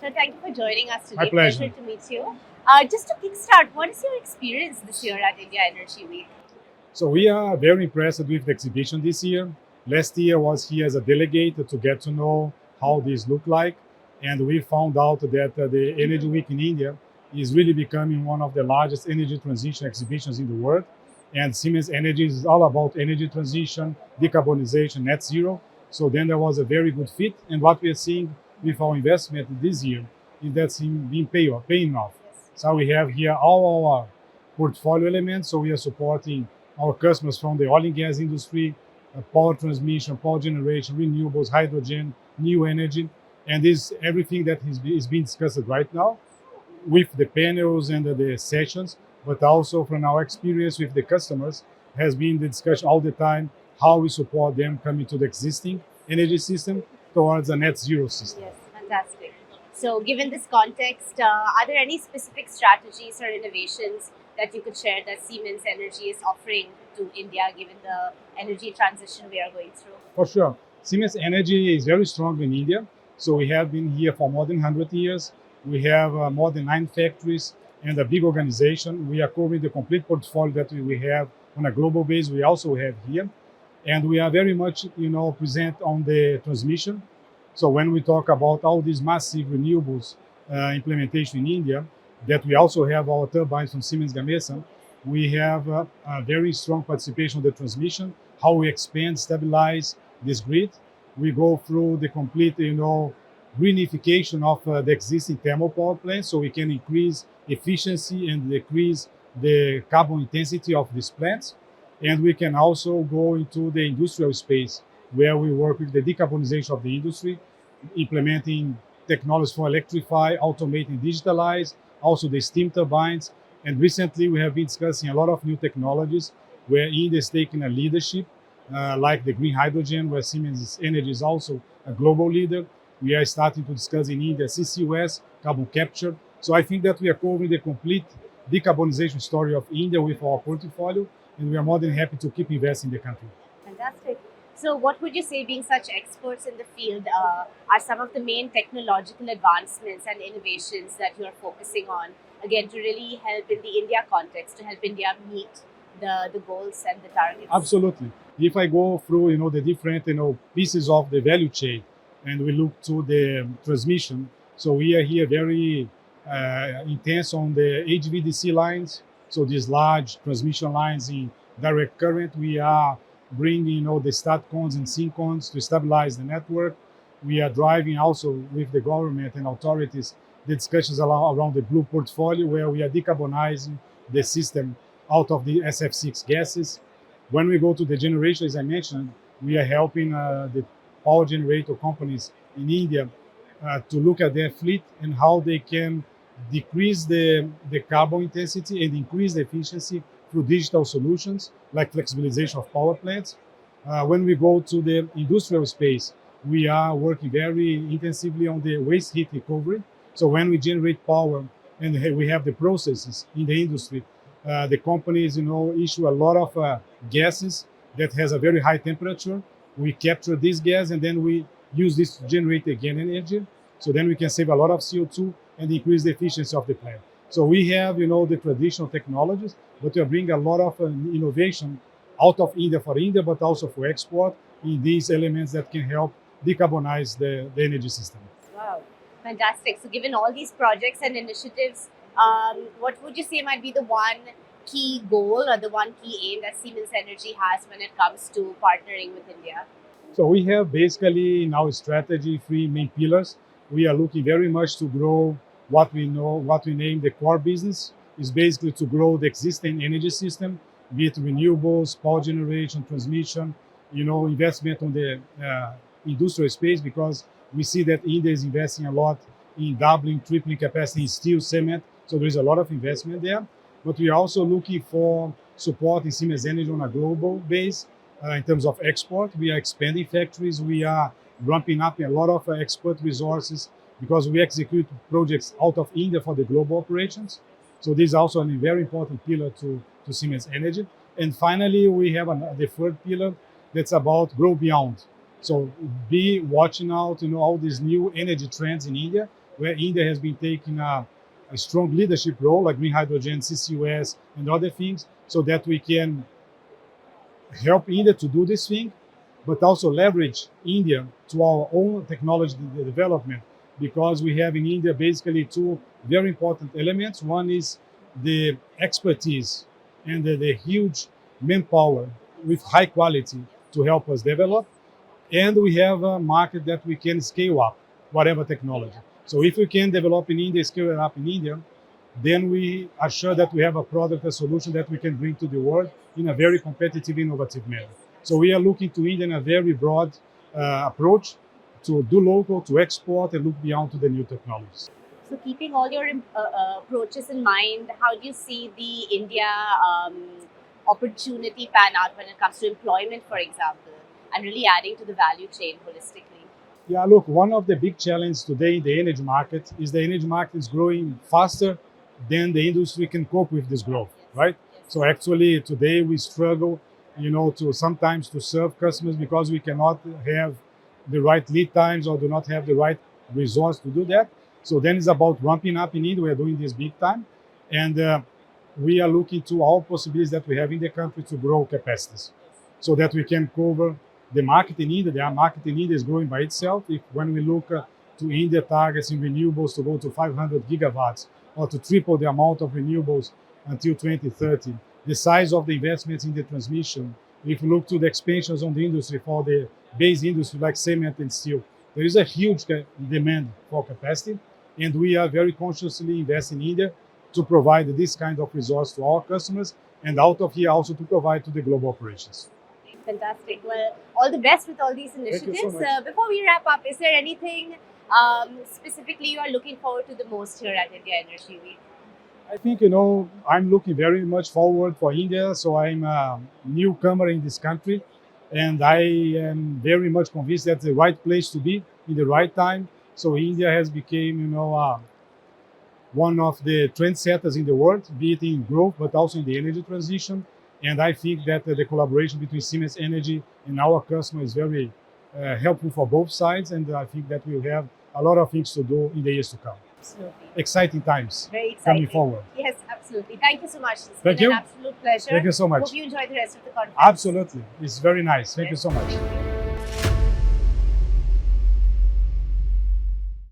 So thank you for joining us today. My pleasure. Pleasure to meet you. Just to kickstart, what is your experience this year at India Energy Week? So we are very impressed with the exhibition this year. Last year was here as a delegate to get to know how this looked like, and we found out that the Energy Week in India is really becoming one of the largest energy transition exhibitions in the world. And Siemens Energy is all about energy transition, decarbonization, net zero. So then there was a very good fit. And what we are seeing with our investment this year is that's been paying off. So we have here all our portfolio elements. So we are supporting our customers from the oil and gas industry, power transmission, power generation, renewables, hydrogen, new energy, and this everything that is being discussed right now with the panels and the sessions, but also from our experience with the customers has been the discussion all the time how we support them coming to the existing energy system towards a net zero system. Yes, fantastic. So, given this context, are there any specific strategies or innovations that you could share that Siemens Energy is offering to India, given the energy transition we are going through? For sure. Siemens Energy is very strong in India. So we have been here for more than 100 years. We have more than 9 factories and a big organization. We are covering the complete portfolio that we have on a global base. We also have here. And we are very much, present on the transmission. So when we talk about all these massive renewables implementation in India, that we also have our turbines from Siemens Gamesa, we have a very strong participation on the transmission, how we expand, stabilize this grid. We go through the complete, greenification of the existing thermal power plants so we can increase efficiency and decrease the carbon intensity of these plants. And we can also go into the industrial space where we work with the decarbonization of the industry, implementing technologies for electrify, automating, digitalize, also the steam turbines. And recently we have been discussing a lot of new technologies where India is taking a leadership, like the green hydrogen, where Siemens Energy is also a global leader. We are starting to discuss in India CCUS, carbon capture. So I think that we are covering the complete decarbonization story of India with our portfolio, and we are more than happy to keep investing in the country. Fantastic. So, what would you say, being such experts in the field, are some of the main technological advancements and innovations that you are focusing on, again, to really help in the India context, to help India meet the goals and the targets? Absolutely. If I go through, the different, pieces of the value chain, and we look to the transmission, so we are here very intense on the HVDC lines. So these large transmission lines in direct current, we are bringing, the STATCONs and SYNCONs to stabilize the network. We are driving also with the government and authorities the discussions around the blue portfolio, where we are decarbonizing the system out of the SF6 gases. When we go to the generation, as I mentioned, we are helping the power generator companies in India to look at their fleet and how they can decrease the carbon intensity and increase the efficiency through digital solutions like flexibilization of power plants. When we go to the industrial space, we are working very intensively on the waste heat recovery. So when we generate power and we have the processes in the industry, the companies, issue a lot of gases that has a very high temperature. We capture this gas and then we use this to generate again energy. So then we can save a lot of CO2 and increase the efficiency of the plant. So we have, the traditional technologies, but we are bringing a lot of innovation out of India for India, but also for export in these elements that can help decarbonize the energy system. Wow, fantastic. So, given all these projects and initiatives, what would you say might be the one key goal or the one key aim that Siemens Energy has when it comes to partnering with India? So we have basically in our strategy 3 main pillars. We are looking very much to grow what we name the core business is basically to grow the existing energy system, be it renewables, power generation, transmission, investment on the industrial space, because we see that India is investing a lot in doubling, tripling capacity in steel, cement. So there is a lot of investment there. But we are also looking for support in Siemens Energy on a global base in terms of export. We are expanding factories. We are ramping up a lot of export resources because we execute projects out of India for the global operations. So this is also a very important pillar to Siemens Energy. And finally, we have the third pillar that's about grow beyond. So be watching out, all these new energy trends in India where India has been taking a strong leadership role, like green hydrogen, CCUS, and other things, so that we can help India to do this thing, but also leverage India to our own technology development, because we have in India basically two very important elements. One is the expertise and the huge manpower with high quality to help us develop, and we have a market that we can scale up whatever technology. So if we can develop in India, scale it up in India, then we are sure that we have a product, a solution that we can bring to the world in a very competitive, innovative manner. So we are looking to India in a very broad approach to do local, to export, and look beyond to the new technologies. So, keeping all your approaches in mind, how do you see the India opportunity pan out when it comes to employment, for example, and really adding to the value chain holistically? Yeah, look, one of the big challenges today in the energy market is the energy market is growing faster than the industry can cope with this growth, right? So actually today we struggle, to sometimes to serve customers because we cannot have the right lead times or do not have the right resource to do that. So then it's about ramping up in India. We are doing this big time, and we are looking to all possibilities that we have in the country to grow capacities, so that we can cover the market in India. The market in India is growing by itself. If when we look to India targets in renewables to go to 500 gigawatts or to triple the amount of renewables until 2030, the size of the investments in the transmission, if we look to the expansions on the industry for the base industry like cement and steel, there is a huge demand for capacity, and we are very consciously investing in India to provide this kind of resource to our customers, and out of here also to provide to the global operations. Fantastic. Well, all the best with all these initiatives. Thank you so much. Before we wrap up, is there anything specifically you are looking forward to the most here at India Energy Week? I think, I'm looking very much forward for India. So I'm a newcomer in this country, and I am very much convinced that's the right place to be in the right time. So India has become, one of the trendsetters in the world, be it in growth, but also in the energy transition. And I think that the collaboration between Siemens Energy and our customer is very helpful for both sides. And I think that we'll have a lot of things to do in the years to come. Absolutely. Exciting times Very coming exciting. forward. Yes, absolutely. Thank you so much. It's Thank been you. an absolute pleasure. Thank you so much. Hope you enjoy the rest of the conference. Absolutely. It's very nice. Thank you so much. Thank you.